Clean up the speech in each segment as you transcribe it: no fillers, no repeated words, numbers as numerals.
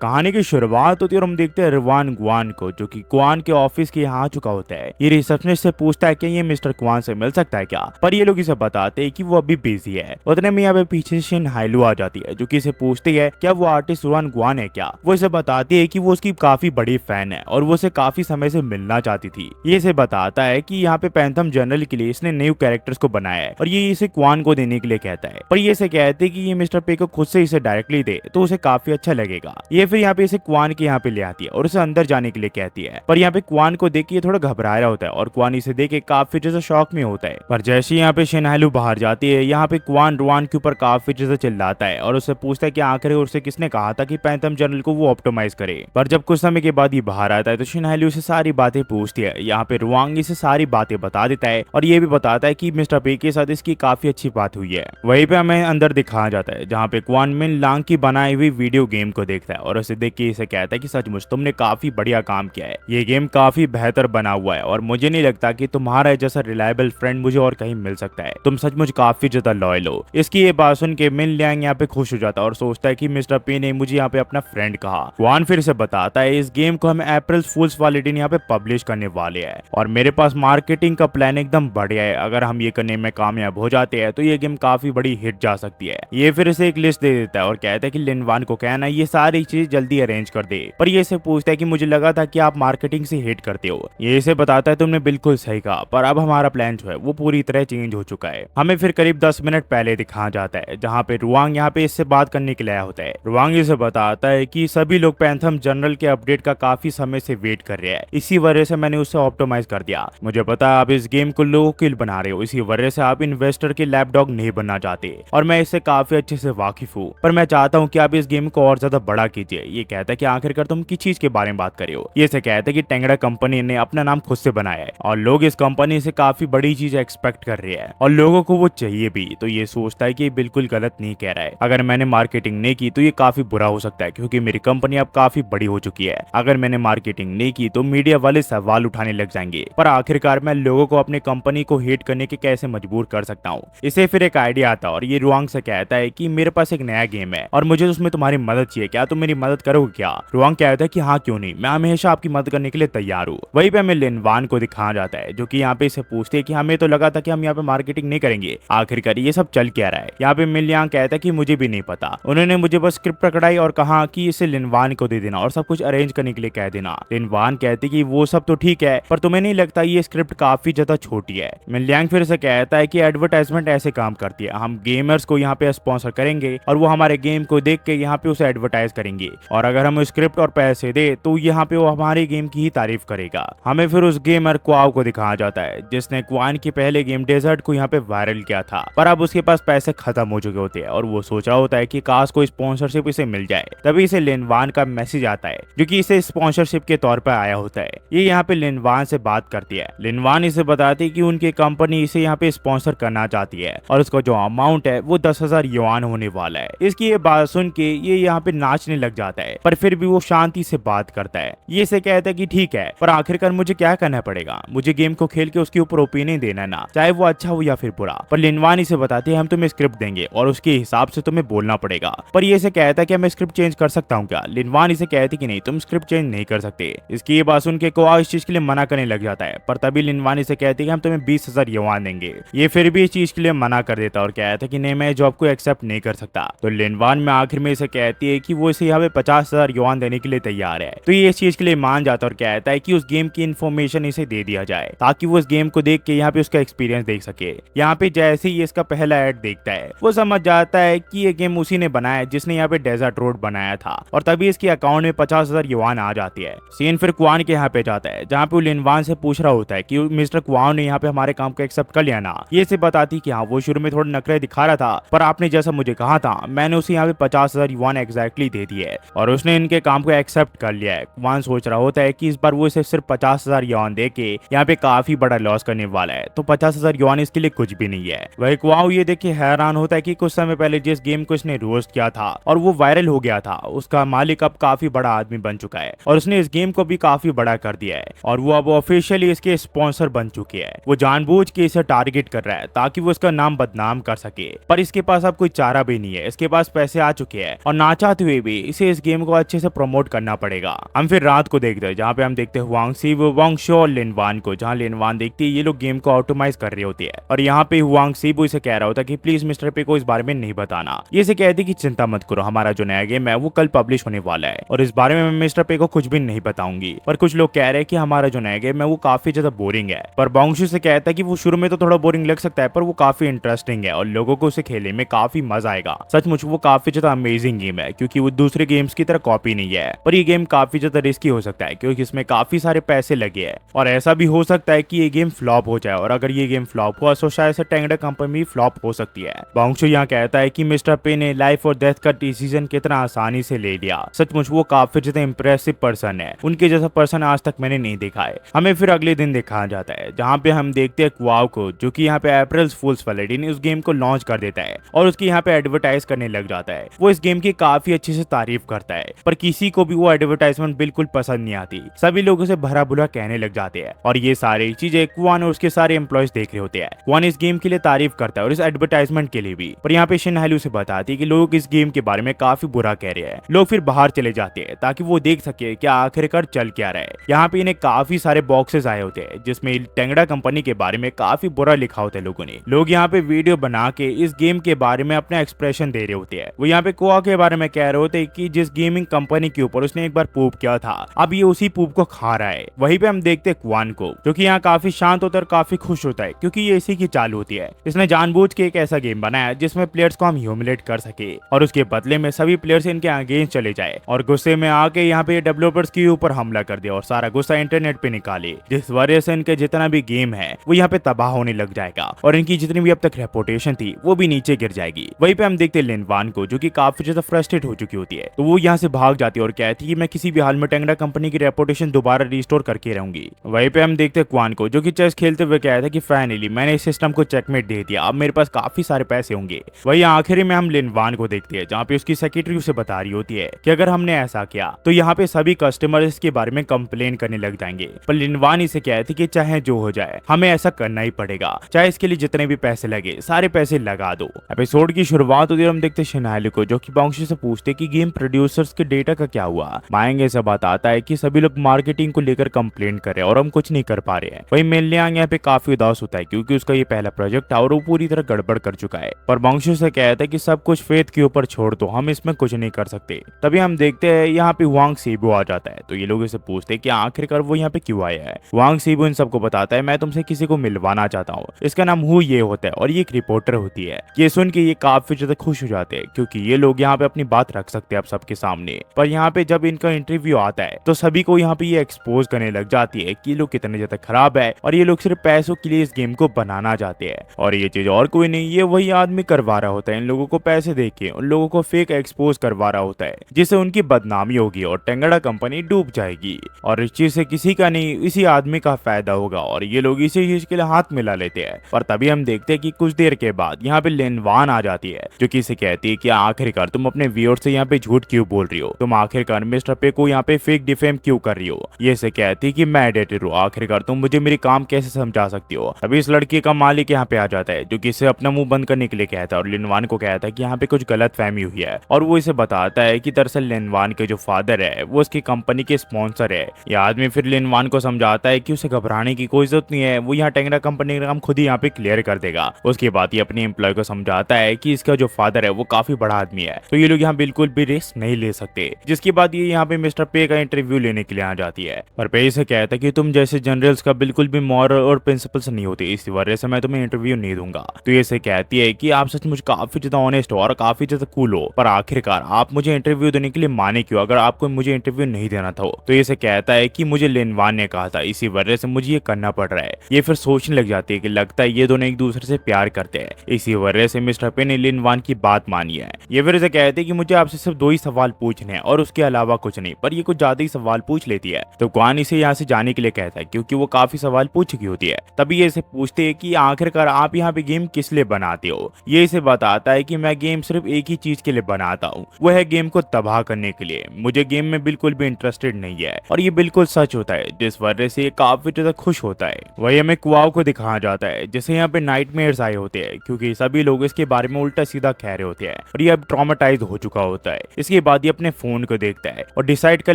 कहानी की शुरुआत होती है और हम देखते हैं रवान गुआन को, जो कि क्वान के ऑफिस के यहाँ आ चुका होता है। ये रिसेप्शनिस्ट से पूछता है कि ये मिस्टर क्वान से मिल सकता है क्या, पर ये लोग इसे बताते हैं कि वो अभी बिजी है। उतने में यहाँ पे पीछे शिन हाइलू आ जाती है, जो कि इसे पूछती है क्या वो आर्टिस्ट रवान गुआन है क्या। वो इसे बताती है कि वो उसकी काफी बड़ी फैन है और वो उसे काफी समय से मिलना चाहती थी। ये इसे बताता है कि यहाँ पे पैंथम जनरल के लिए इसने न्यू कैरेक्टर्स को बनाया है और ये इसे क्वान को देने के लिए कहता है, पर ये इसे कहते हैं कि ये मिस्टर पे को खुद से इसे डायरेक्टली दे तो उसे काफी अच्छा लगेगा। ये फिर यहाँ पे इसे क्वान के यहाँ पे ले आती है और उसे अंदर जाने के लिए कहती है, पर यहाँ पे क्वान को देख के ये थोड़ा घबरा रहा होता है और क्वान इसे देख के काफी ज्यादा शॉक में होता है। पर जैसे यहाँ पे शिनहाइलू बाहर जाती है, यहाँ पे क्वान रुआन के ऊपर काफी ज्यादा चिल्लाता है और उससे पूछता है कि आखिर उसे किसने कहा था कि पैंथम जनरल को वो ऑप्टिमाइज करे। पर जब कुछ समय के बाद ये बाहर आता है तो शिनहाइलू उसे सारी बातें पूछती है। यहाँ पे रुआंग इसे सारी बातें बता देता है और ये भी बताता है कि मिस्टर पे के साथ इसकी काफी अच्छी बात हुई है। वहीं पे हमें अंदर दिखाया जाता है जहाँ पे क्वान मिन लांग की बनाई हुई वीडियो गेम को देखता है और उसे देख के इसे कहता है कि सचमुच तुमने काफी बढ़िया काम किया है, ये गेम काफी बेहतर बना हुआ है और मुझे नहीं लगता कि तुम्हारा जैसा रिलायबल फ्रेंड मुझे और कहीं मिल सकता है, तुम सचमुच काफी ज्यादा लॉयल हो। इसकी ये बात सुन के मिन लियांग यहाँ पे खुश हो जाता है और सोचता है कि मिस्टर पी ने मुझे यहाँ पे अपना फ्रेंड कहा। क्वान फिर से बताता है इस गेम को हम अप्रैल फूल्स वाले दिन यहाँ पे पब्लिश करने वाले हैं और मेरे पास मार्केटिंग का प्लान एकदम बढ़िया है। अगर हम ये करने में कामयाब हो जाते हैं तो ये गेम काफी बड़ी हिट जा सकती है। ये फिर से एक लिस्ट दे देता है और कहता है कि लिनवान को कहना ये सारी चीज जल्दी अरेंज कर दे। पर ये इसे पूछता है कि मुझे लगा था कि आप मार्केटिंग से हिट करते हो। ये इसे बताता है तुमने बिल्कुल सही कहा, पर अब हमारा प्लान जो है वो पूरी तरह चेंज हो चुका है। हमें फिर करीब 10 मिनट पहले दिखाया जाता है जहाँ पे रुआंग यहाँ पे इससे बात करने के लिए आया होता है। रुआंग इसे बताता है कि सभी लोग पैंथम जनरल के अपडेट का काफी समय से वेट कर रहे हैं, इसी वजह से मैंने उसे ऑप्टिमाइज कर दिया। मुझे पता है आप इस गेम को लोगों के लिए बना रहे हो, इसी वजह से आप इन्वेस्टर के लैपडॉग नहीं बनना चाहते और मैं इससे काफी अच्छे से वाकिफ हूँ, पर मैं चाहता हूँ कि आप इस गेम को और ज्यादा बड़ा कीजिए। ये कहता है कि आखिरकार तुम किस चीज के बारे में बात कर रहे हो। ये से कहते हैं कि टेंगड़ा कंपनी ने अपना नाम खुद से बनाया है और लोग इस कंपनी से काफी बड़ी चीज एक्सपेक्ट कर रहे हैं और लोगों को वो चाहिए भी। तो ये सोचता है कि ये बिल्कुल गलत नहीं कह रहा है। अगर मैंने मार्केटिंग नहीं की तो ये काफी बुरा हो सकता है क्योंकि मेरी कंपनी अब काफी बड़ी हो चुकी है। अगर मैंने मार्केटिंग नहीं की तो मीडिया वाले सवाल उठाने लग जाएंगे, पर आखिरकार मैं लोगों को अपनी कंपनी को हेट करने के कैसे मजबूर कर सकता हूँ। इसे फिर एक आइडिया आता है और ये रुआंग से कहता है कि मेरे पास एक नया गेम है और मुझे उसमें तुम्हारी मदद चाहिए, क्या तुम मेरी मदद करोगे क्या। रुआंग कहता है कि हाँ क्यों नहीं, मैं हमेशा आपकी मदद करने के लिए तैयार हूँ। वहीं पे हमें लिनवान को दिखाया जाता है जो कि यहाँ पे इसे पूछते हैं कि हमें तो लगा था कि हम यहाँ पे मार्केटिंग नहीं करेंगे, आखिरकार ये सब चल क्या रहा है। यहाँ पे मिलियांग कहता है कि मुझे भी नहीं पता, उन्होंने मुझे बस स्क्रिप्ट पकड़ाई और कहा कि इसे लिनवान को दे देना और सब कुछ अरेंज करने के लिए कह देना। लिनवान कहती कि वो सब तो ठीक है, पर तुम्हें नहीं लगता ये स्क्रिप्ट काफी ज्यादा छोटी है। मिलियांग फिर से कहता है कि एडवर्टाइजमेंट ऐसे काम करती है, हम गेमर्स को यहाँ पे स्पॉन्सर करेंगे और वो हमारे गेम को देख के यहाँ पे उसे एडवर्टाइज करेंगे और अगर हम स्क्रिप्ट और पैसे दे तो यहाँ पे वो हमारे गेम की ही तारीफ करेगा। हमें फिर उस गेमर क्वाओ को दिखाया जाता है जिसने क्वान के पहले गेम डेजर्ट को यहाँ पे वायरल किया था, पर अब उसके पास पैसे खत्म हो चुके होते हैं और वो सोच रहा होता है कि काश कोई स्पॉन्सरशिप इसे मिल जाए। तभी इसे लिनवान का मैसेज आता है जो कि इसे स्पॉन्सरशिप के तौर पर आया होता है। ये यहाँ पे लिनवान से बात करती है। लिनवान इसे बताती है कि उनकी कंपनी इसे यहाँ पे स्पॉन्सर करना चाहती है और उसका जो अमाउंट है वो 10,000 युआन होने वाला है। इसकी ये बात सुन के ये यहाँ पे नाचने लग जाता है, पर फिर भी वो शांति से बात करता है। ये से कहता है कि ठीक है, पर आखिरकार मुझे क्या करना पड़ेगा, मुझे गेम को खेल के उसके ऊपर ओपिनियन देना ना, चाहे वो अच्छा हो या फिर बुरा। पर लिनवान इसे बताते हैं हम तुम्हें स्क्रिप्ट देंगे और उसके हिसाब से तुम्हें बोलना पड़ेगा। पर ये से कहता है कि मैं स्क्रिप्ट चेंज कर सकता हूँ क्या। लिनवान इसे कहती कि नहीं, तुम स्क्रिप्ट चेंज नहीं कर सकते। इसकी ये बात सुन के कोआ इस चीज के लिए मना करने लग जाता है, पर तभी लिनवान इसे कहती है हम तुम्हें 20,000 युआन देंगे। ये फिर भी इस चीज के लिए मना कर देता और कहता है कि नहीं, मैं जॉब को एक्सेप्ट नहीं कर सकता। तो लिनवान में आखिर में इसे कहती है कि वो इसे यहाँ पे 50,000 युआन देने के लिए तैयार है। तो ये इस चीज के लिए मान जाता और कहता है कि उस गेम की इन्फॉर्मेशन इसे दे दिया जाए ताकि वो इस गेम को देख के यहाँ पे उसका एक्सपीरियंस देख सके। यहाँ पे जैसे ही इसका पहला ऐड देखता है वो समझ जाता है कि ये गेम उसी ने बनाया जिसने यहाँ पे डेजर्ट रोड बनाया था और तभी इसके अकाउंट में 50,000 युआन आ जाती है। सीन फिर क्वान के यहाँ पे जाता है जहाँ पे वो लिनवान से पूछ रहा होता है कि मिस्टर क्वान ने यहाँ पे हमारे काम को एक्सेप्ट कर लिया ना। ये से बताती कि हाँ वो शुरू में थोड़ा नखरे दिखा रहा था, पर आपने जैसा मुझे कहा था मैंने उसे यहाँ पे 50,000 युआन एग्जैक्टली दे दिए और उसने इनके काम को एक्सेप्ट कर लिया है। क्वान सोच रहा होता है कि इस बार वो इसे सिर्फ 50,000 युआन दे के यहाँ पे काफी बड़ा लॉस करने वाला है, तो 50,000 युआन इसके लिए कुछ भी नहीं है। वही क्वाओ ये देख के हैरान होता है कि कुछ समय पहले जिस गेम को इसने रोस्ट किया था और वो वायरल हो गया था, उसका मालिक अब काफी बड़ा आदमी बन चुका है और उसने इस गेम को भी काफी बड़ा कर दिया है और वो अब ऑफिशियली इसके स्पॉन्सर बन चुके हैं। वो जानबूझ के इसे टारगेट कर रहा है ताकि वो इसका नाम बदनाम कर सके, पर इसके पास अब कोई चारा भी नहीं है। इसके पास पैसे आ चुके हैं और ना चाहते हुए भी इसे उसे इस गेम को अच्छे से प्रमोट करना पड़ेगा। हम फिर रात को देखते हैं जहाँ पे हम देखते हैं वांग सीबो, वांग शो और लिन वान को, जहाँ लिन वान देखती है ये लोग गेम को ऑटोमाइज कर रही होती है और यहाँ पे वांग सीबो इसे कह रहा होता है कि प्लीज मिस्टर पे को इस बारे में नहीं बताना। ये इसे कहती कि चिंता मत करो, हमारा जो नया गेम है वो कल पब्लिश होने वाला है और इस बारे में मैं मिस्टर पे को कुछ भी नहीं बताऊंगी। पर कुछ लोग कह रहे हैं कि हमारा जो नया गेम है वो काफी ज्यादा बोरिंग है। पर बांगशु से कहता है कि वो शुरू में तो थोड़ा बोरिंग लग सकता है पर वो काफी इंटरेस्टिंग है और लोगों को उसे खेलने में काफी मजा आएगा। सचमुच वो काफी ज्यादा अमेजिंग गेम है क्योंकि वो दूसरे गेम्स की तरह कॉपी नहीं है। पर ये गेम काफी ज्यादा रिस्की हो सकता है क्योंकि इसमें काफी सारे पैसे लगे हैं और ऐसा भी हो सकता है कि ये गेम फ्लॉप हो जाए और अगर ये गेम फ्लॉप हुआ तो शायद से टेंगडा कंपनी फ्लॉप हो सकती है। बांगशु यहाँ कहता है कि मिस्टर पे ने लाइफ और डेथ का डिसीजन कितना आसानी से ले लिया। सचमुच वो काफी ज्यादा इंप्रेसिव पर्सन है, उनके जैसा पर्सन आज तक मैंने नहीं देखा है। हमें फिर अगले दिन दिखाया जाता है जहाँ पे हम देखते हैं क्वाओ को, जो कि यहाँ पे अप्रैल फूल्स वाले दिन उस गेम को लॉन्च कर देता है और उसकी यहाँ पे एडवर्टाइज करने लग जाता है। वो इस गेम की काफी अच्छे से तारीफ करता है पर किसी को भी वो एडवर्टाइजमेंट बिल्कुल पसंद नहीं आती। सभी लोग उसे भरा बुरा कहने लग जाते हैं और ये सारी चीजें क्वान और उसके सारे एम्प्लॉयज देख रहे होते हैं। क्वान इस गेम के लिए तारीफ करता है और इस एडवर्टाइजमेंट के लिए भी। पर यहाँ पे शिन हाइलू से बताती है कि लोग इस गेम के बारे में काफी बुरा कह रहे हैं। लोग फिर बाहर चले जाते हैं ताकि वो देख सके कि आखिरकार चल क्या रहा है। यहाँ पे इन्हें काफी सारे बॉक्सेस आए होते हैं जिसमें टेंगडा कंपनी के बारे में काफी बुरा लिखा होता है लोगों ने। लोग यहाँ पे वीडियो बना के इस गेम के बारे में अपना एक्सप्रेशन दे रहे होते हैं। वो यहाँ पे कोआ के बारे में कह रहे होते हैं कि जिस गेमिंग कंपनी के ऊपर उसने एक बार पूप किया था अब ये उसी पूप को खा रहा है। वहीं पे हम देखते हैं क्वान को, जो कि यहाँ काफी शांत होता है और काफी खुश होता है क्योंकि ये इसी की चाल होती है। इसने जानबूझ के एक ऐसा गेम बनाया जिसमें प्लेयर्स को हम ह्यूमिलेट कर सके और उसके बदले में सभी प्लेयर्स इनके अगेंस्ट चले जाए और गुस्से में आके यहाँ पे डेवलपर्स के ऊपर हमला कर दे और सारा गुस्सा इंटरनेट पे निकाले, जिस वजह से इनके जितना भी गेम है वो यहाँ पे तबाह होने लग जाएगा और इनकी जितनी भी अब तक रेपुटेशन थी वो भी नीचे गिर जाएगी। वहीं पे हम देखते हैं लिन वान को, जो कि काफी ज्यादा फ्रस्ट्रेट हो चुकी होती है। तो वो यहाँ से भाग जाती है और कहती है कि मैं किसी भी हाल में टेंगडा कंपनी की रेपुटेशन दोबारा रिस्टोर करके रहूंगी। वहीं पे हम देखते हैं क्वान को, जो कि चेस खेलते हुए कहता है कि फाइनली मैंने इस सिस्टम को चेकमेट दे दिया, अब मेरे पास काफी सारे पैसे होंगे। वही आखिर में हम लिन वान को देखते हैं जहाँ पे उसकी सेक्रेटरी उसे बता रही होती है कि अगर हमने ऐसा किया तो यहाँ पे सभी कस्टमर इसके बारे में कंप्लेन करने लग जाएंगे। पर लिन वान इसे कहती कि चाहे जो हो जाए हमें ऐसा करना ही पड़ेगा, चाहे इसके लिए जितने भी पैसे लगे सारे पैसे लगा दो। एपिसोड की शुरुआत होती है, हम देखते शिन हाइलू को, जो कि बांगशु से पूछते कि गेम प्रोड्यूसर्स के डेटा का क्या हुआ। माएंगे से बताता है कि सभी लोग मार्केटिंग को लेकर कंप्लेंट कर रहे हैं और हम कुछ नहीं कर पा रहे हैं। वही मेनलियांग यहाँ पे काफी उदास होता है क्योंकि उसका ये पहला प्रोजेक्ट था और वो पूरी तरह गड़बड़ कर चुका है। पर बांगशु से कहता है कि सब कुछ फेथ के ऊपर छोड़ दो, हम इसमें कुछ नहीं कर सकते। तभी हम देखते हैं यहाँ पे वांग सीबो आ जाता है। तो ये लोग इसे पूछते हैं कि आखिरकार वो यहाँ पे क्यों आया है। वांग सीबो इन सबको बताता है मैं तुमसे किसी को मिलवाना चाहता हूँ, इसका नाम हु ये होता है और ये एक रिपोर्टर होती है। ये सुन के ये काफी ज्यादा खुश हो जाते हैं क्योंकि ये लोग यहाँ पे अपनी बात रख सकते हैं अब सबके सामने। पर यहाँ पे जब इनका इंटरव्यू आता है तो सभी को यहाँ पे ये एक्सपोज करने लग जाती है कि ये लोग कितने ज्यादा खराब है और ये लोग सिर्फ पैसों के लिए इस गेम को बनाना चाहते हैं और ये चीज और कोई नहीं, ये वही आदमी करवा रहा होता है। इन लोगों को पैसे देके उन लोगों को फेक एक्सपोज करवा रहा होता है जिससे उनकी बदनामी होगी और टेंगडा कंपनी डूब जाएगी और इस चीज से किसी का नहीं इसी आदमी का फायदा होगा और ये लोग इसी चीज के लिए हाथ मिला लेते हैं। पर तभी हम देखते हैं कि कुछ देर के बाद यहाँ पे लिन वान आ जाती है, जो कि इसे कहती है कि आखिरकार तुम अपने व्यूअर्स से यहाँ पे झूठ क्यों बोल रही हो, तुम आखिरकार मिस्टर पे को यहाँ पे फेक डिफेम क्यों कर रही हो। ये इसे कहती है कि मैं एडिटर हूँ, आखिरकार तुम मुझे मेरी काम कैसे समझा सकती हो। अभी इस लड़की का मालिक यहाँ पे आ जाता है जो कि इसे अपना मुंह बंद करने के लिए कहता है और लिन वान को कहता है कि यहाँ पे कुछ गलत फहमी हुई है और वो इसे बताता है कि दरअसल लिन वान के जो फादर है वो उसकी कंपनी के स्पॉन्सर है। यह आदमी फिर लिन वान को समझाता है कि उसे घबराने की कोई जरूरत नहीं है, वो यहाँ टेंगडा कंपनी का काम खुद ही यहाँ पे क्लियर कर देगा। उसके बाद ये अपने एम्प्लॉय को समझाता है कि इसका जो फादर है वो काफी बड़ा आदमी है तो ये लोग यहाँ बिल्कुल भी रिस्क नहीं ले सकते। जिसके बाद ये यहाँ पे मिस्टर पे का इंटरव्यू लेने के लिए आ जाती है। पर पे से कहता है कि तुम जैसे जनरल्स का बिल्कुल भी मॉरल और प्रिंसिपल्स नहीं होते, इसी वजह से मैं तुम्हें इंटरव्यू नहीं दूंगा। तो ये से कहती है कि आप सचमुच काफी ज्यादा ऑनेस्ट हो और काफी ज्यादा कूल हो, पर आखिरकार आप मुझे इंटरव्यू देने के लिए माने क्यों अगर आपको मुझे इंटरव्यू नहीं देना था। तो ये से कहता है कि मुझे लिन वान ने कहा था, इसी वजह से मुझे ये करना पड़ रहा है। ये फिर सोचने लग जाती है कि लगता है ये दोनों एक दूसरे से प्यार करते हैं, इसी वजह से मिस्टर पे ने लिन वान की बात मानी है। ये फिर इसे कहते हैं कि मुझे आपसे सिर्फ 2 ही सवाल पूछने हैं और उसके अलावा कुछ नहीं, पर ये कुछ ज्यादा ही सवाल पूछ लेती है। तो क्वान इसे यहाँ से जाने के लिए कहता है क्योंकि वो काफी सवाल पूछ चुकी होती है। तभी ये इसे पूछते हैं कि आखिरकार आप यहाँ पे गेम किस लिए बनाते हो। ये इसे बताता है कि मैं गेम सिर्फ एक ही चीज के लिए बनाता हूँ, वो है गेम को तबाह करने के लिए। मुझे गेम में बिल्कुल भी इंटरेस्टेड नहीं है और ये बिल्कुल सच होता है, जिस वजह से ये काफी ज्यादा खुश होता है। वही हमें क्वाओ को दिखाया जाता है जिसे यहाँ पे नाइटमेयर्स आए होते हैं क्योंकि सभी लोग इसके बारे में उल्टा सीधा कह रहे होते हैं और ये अब ट्रॉमेटाइज हो चुका होता है। इसकी के बाद ये अपने फोन को देखता है और डिसाइड कर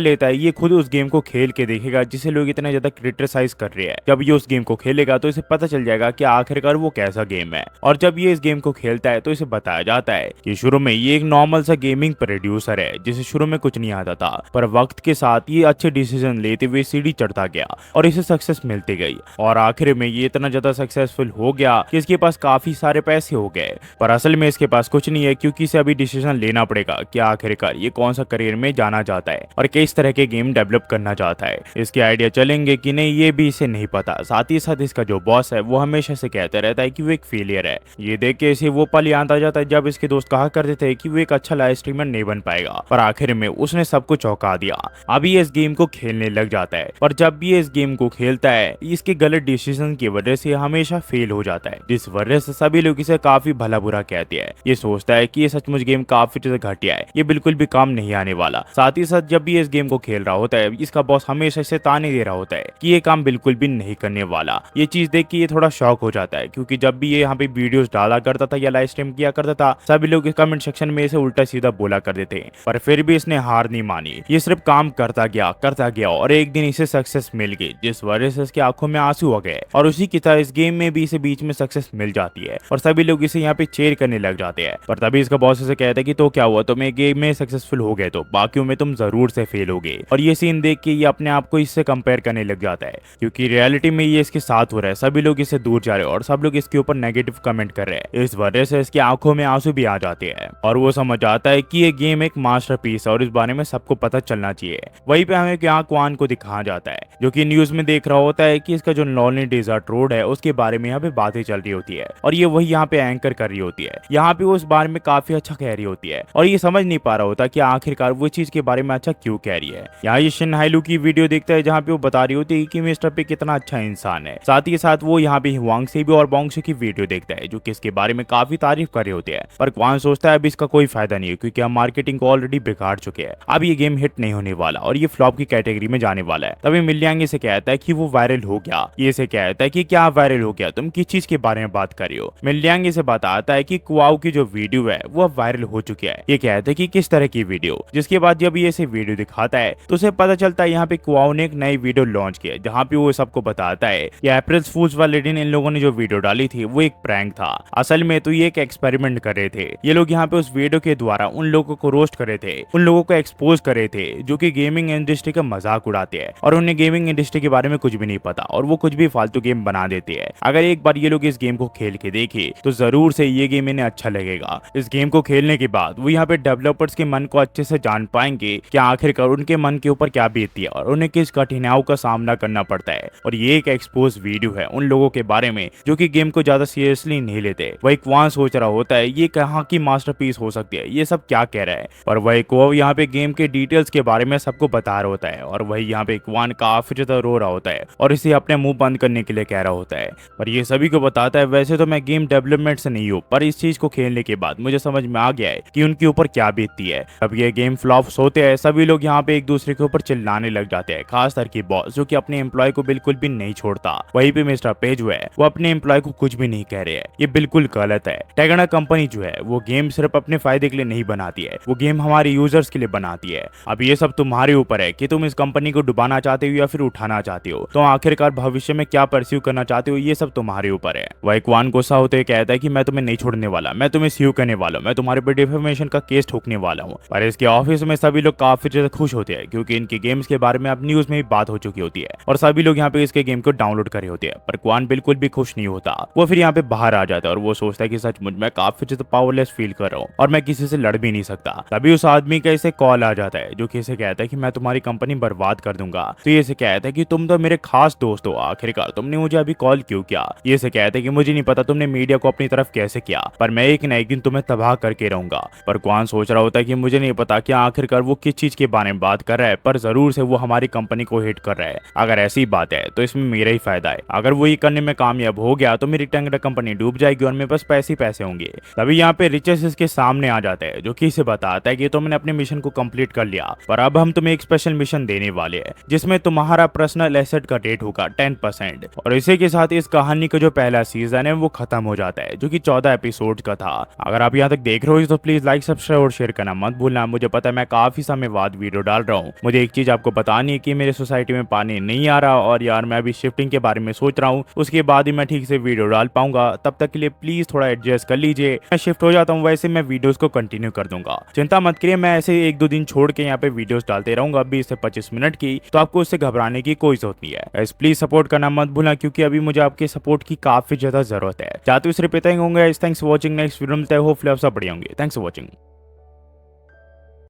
लेता है ये खुद उस गेम को खेल के देखेगा जिसे लोग इतना ज्यादा क्रिटिसाइज कर रहे हैं। जब ये उस गेम को खेलेगा तो इसे पता चल जाएगा कि आखिरकार वो कैसा गेम है। और जब ये इस गेम को खेलता है तो इसे बताया जाता है कि शुरू में ये एक नॉर्मल सा गेमिंग प्रोड्यूसर है जिसे शुरू में कुछ नहीं आता था, पर वक्त के साथ ये अच्छे डिसीजन लेते हुए सीढ़ी चढ़ता गया और इसे सक्सेस मिलती गई और आखिर में ये इतना ज्यादा सक्सेसफुल हो गया कि इसके पास काफी सारे पैसे हो गए। पर असल में इसके पास कुछ नहीं है क्योंकि इसे अभी डिसीजन लेना पड़ेगा कि आखिरकार ये कौन सा करियर में जाना चाहता है और किस तरह के गेम डेवलप करना चाहता है। इसके आइडिया चलेंगे कि नहीं ये भी इसे नहीं पता। साथ ही साथ इसका जो बॉस है वो हमेशा से कहता रहता है कि वो एक फेलियर है। ये देख के इसे वो पल याद आ जाता है जब इसके दोस्त कहा करते थे कि वो एक अच्छा लाइव स्ट्रीमर नहीं बन पाएगा, पर आखिर में उसने सबको चौंका दिया। अब ये इस गेम को खेलने लग जाता है, पर जब भी इस गेम को खेलता है इसके गलत डिसीजन की वजह से हमेशा फेल हो जाता है, जिस वजह से सभी लोग इसे काफी भला बुरा कहते हैं। ये सोचता है कि ये सचमुच गेम काफी ज्यादा घटिया है, ये बिल्कुल भी काम नहीं आने वाला। साथ ही साथ जब भी इस गेम को खेल रहा होता है इसका बॉस हमेशा इसे ताने दे रहा होता है कि ये काम बिल्कुल भी नहीं करने वाला। ये चीज देख के ये थोड़ा शॉक हो जाता है क्योंकि जब भी ये यहाँ पे वीडियोस डाला करता था या लाइव स्ट्रीम किया करता था सभी लोग कमेंट सेक्शन में इसे उल्टा सीधा बोला करते थे, पर फिर भी इसने हार नहीं मानी। ये सिर्फ काम करता गया और एक दिन इसे सक्सेस मिल गई, जिस वजह से इसकी आंखों में आंसू आ गए। और उसी की तरह इस गेम में भी इसे बीच में सक्सेस मिल जाती है और सभी लोग इसे यहाँ पे चेयर करने लग जाते हैं। पर तभी इसका बॉस इसे कहता है कि तो क्या हुआ, तुम एक गेम में सक्सेसफुल हो गए तो बाकियों में तुम जरूर से फेल हो गए। और ये सीन देख के ये अपने आप को इससे कंपेयर करने लग जाता है क्योंकि रियलिटी में ये इसके साथ हो रहा है। सभी लोग इससे दूर जा रहे हैं और सब लोग इसके ऊपर नेगेटिव कमेंट कर रहे हैं। इस वजह से इसकी आंखों में आंसू भी आ जाते हैं और वो समझ आता है कि ये गेम एक मास्टरपीस है और इस बारे में सबको पता चलना चाहिए। वहीं पे हमें क्या क्वान को दिखाया जाता है जो कि न्यूज में देख रहा होता है कि इसका जो लॉन्ली डेजर्ट रोड है उसके बारे में यहाँ पे बातें चल रही होती है और ये वही यहाँ पे एंकर कर रही होती है। यहाँ पे वो उस बारे में काफी अच्छा कह रही होती है और ये समझ नहीं पा रहा होता कि आखिरकार वो चीज के बारे में अच्छा क्यों कह रही है। यहाँ ये शिन हाइलू की वीडियो देखता है जहाँ पे वो बता रही होती है कि मिस्टर पे कितना अच्छा इंसान है। साथ ही साथ वो यहाँ पे हुआंग से भी और बॉन्ग से की वीडियो देखता है जो कि इसके बारे में काफी तारीफ कर रहे होते हैं। पर क्वान सोचता है अब इसका कोई फायदा नहीं है क्योंकि हम मार्केटिंग को ऑलरेडी बिगाड़ चुके हैं, अब ये गेम हिट नहीं होने वाला और ये फ्लॉप की कैटेगरी में जाने वाला है। तभी मिलियांग से कहता है कि वो वायरल हो गया। ये से कहता है कि क्या वायरल हो गया, तुम किस चीज के बारे में बात कर रहे हो। मिलियांग से बताता है कि कुआओ की जो वीडियो है वो अब वायरल हो चुकी है। ये कहता है कि किस तरह की वीडियो, जिसके बाद जब ये इसे वीडियो दिखाता है तो उसे पता चलता है यहाँ पे कुआओ ने एक नई वीडियो लॉन्च की जहाँ पे वो सबको बताता है कि अप्रैल फूल्स वाले दिन इन लोगों ने जो वीडियो डाली थी वो एक प्रैंक था, असल में तो ये एक एक्सपेरिमेंट कर रहे थे। ये लोग यहाँ पे उस वीडियो के द्वारा उन लोगों को रोस्ट कर रहे थे, उन लोगों को एक्सपोज कर रहे थे जो कि गेमिंग इंडस्ट्री का मजाक उड़ाते हैं और उन्हें गेमिंग इंडस्ट्री के बारे में कुछ भी नहीं पता और वो कुछ भी फालतू गेम बना देते हैं। अगर एक बार ये लोग इस गेम को खेल के देखे तो जरूर से ये गेम इन्हें अच्छा लगेगा। इस गेम को खेलने के बाद वो यहाँ पे डेवलपर्स के मन को अच्छे से जान पाएंगे कि आखिरकार उनके मन के ऊपर क्या बीतती है और उन्हें किस कठिनाइयों का सामना करना पड़ता है। और ये एक एक्सपोज वीडियो है उन लोगों के बारे में जो कि गेम को ज्यादा सीरियसली नहीं लेते। वही क्वान सोच रहा होता है ये कहाँ की मास्टरपीस हो सकती है, ये सब क्या कह रहा है। पर वही को यहाँ पे गेम के डिटेल्स के बारे में सबको बता रहा होता है और वही यहाँ पे क्वान काफी ज्यादा रो रहा होता है और इसे अपने मुंह बंद करने के लिए कह रहा होता है। पर ये सभी को बताता है वैसे तो मैं गेम डेवलपमेंट से नहीं हूँ, पर इस चीज को खेलने के बाद मुझे समझ में आ गया है कि उनके ऊपर क्या बीतती है। अब ये गेम फ्लॉप्स होते हैं सभी लोग यहाँ पे एक दूसरे के ऊपर चिल्लाने लग जाते हैं, खासकर की बॉस जो कि अपने एम्प्लॉय को बिल्कुल भी नहीं छोड़ता। वहीं पे मिस्टर पेज जो है वो अपने एम्प्लॉय को कुछ भी नहीं कह रहे हैं, ये बिल्कुल गलत है। टेगना कंपनी जो है वो गेम सिर्फ अपने फायदे के लिए नहीं बनाती है, वो गेम हमारे यूजर्स के लिए बनाती है। अब ये सब तुम्हारे ऊपर है कि तुम इस कंपनी को डुबाना चाहते हो या फिर उठाना चाहते हो, तो आखिरकार भविष्य में क्या परस्यू करना चाहते हो ये सब तुम्हारे ऊपर है। वही क्वान गुस्सा होते हुए कहता है कि मैं तुम्हें नहीं छोड़ने वाला, मैं तुम्हें स्यू करने वाला हूं, मैं तुम्हारे पर डिफेमेशन का केस ठोकने वाला हूं। पर इसके ऑफिस में सभी लोग काफी ज्यादा खुश होते हैं क्योंकि इनके गेम्स के बारे में अब न्यूज में भी बात हो चुकी होती है और सभी लोग यहाँ पे इसके गेम को डाउनलोड करे होते हैं। पर क्वान बिल्कुल भी खुश नहीं होता, वो फिर यहाँ पे बाहर आ जाता है और वो सोचता है कि सचमुच मैं काफी ज्यादा पावरलेस फील कर रहा हूँ और मैं किसी से लड़ भी नहीं सकता। तभी उस आदमी का इसे कॉल आ जाता है जो कि इसे कहता है कि मैं तुम्हारी कंपनी बर्बाद कर दूंगा। तो ये इसे कहता है कि तुम तो मेरे खास दोस्त हो, आखिरकार तुमने मुझे अभी कॉल क्यों किया। ये इसे कहता है कि मुझे नहीं पता तुमने मीडिया को अपनी तरफ कैसे किया, पर मैं एक न एक दिन तुम्हें तबाह करके रहूंगा। पर क्वान सोच रहा होता है कि मुझे नहीं पता कि आखिरकार वो किस चीज के बारे में बात कर रहा है, पर जरूर से वो हमारी कंपनी को हिट कर रहा है। अगर ऐसी बात है तो इसमें मेरा ही फायदा है, अगर वो ये करने में कामयाब हो गया तो मेरी टेंगरा कंपनी डूब जाएगी और मेरे पास पैसे होंगे। तभी यहाँ पे रिचेस इसके सामने आ जाता है जो कि इसे बताता है कि तुमने अपने मिशन को कंप्लीट कर लिया, पर अब हम तुम्हें एक स्पेशल मिशन देने वाले हैं जिसमें तुम्हारा पर्सनल एसेट का रेट होगा 10%। और इसी के साथ इस कहानी का जो पहला सीजन है वो खत्म हो जाता है जो कि 14 एपिसोड का था। अगर आप यहाँ तक देख रहे हो तो प्लीज लाइक, सब्सक्राइब और शेयर करना मत मत भूलना। मुझे पता है मैं काफी समय बाद वीडियो डाल रहा हूँ। मुझे एक चीज आपको बतानी है कि मेरे सोसाइटी में पानी नहीं आ रहा और यार मैं अभी शिफ्टिंग के बारे में सोच रहा हूँ, उसके बाद ही मैं ठीक से वीडियो डाल पाऊंगा। तब तक के लिए प्लीज थोड़ा एडजस्ट कर लीजिए। मैं शिफ्ट हो जाता हूँ, वैसे मैं वीडियोस को कंटिन्यू कर दूंगा, चिंता मत करिए। मैं ऐसे 1-2 दिन छोड़ के यहाँ पे वीडियोस डालते रहूंगा 20 से 25 मिनट की, तो आपको उससे घबराने की कोई जरूरत नहीं है। प्लीज सपोर्ट करना मत भूलना, क्योंकि अभी मुझे आपके सपोर्ट की काफी ज्यादा जरूरत है। चाहते हो सिर्फ इतना ही होंगे। Thanks for watching. Next video में होपफुली आप सब बढ़िया होंगे। Thanks for watching.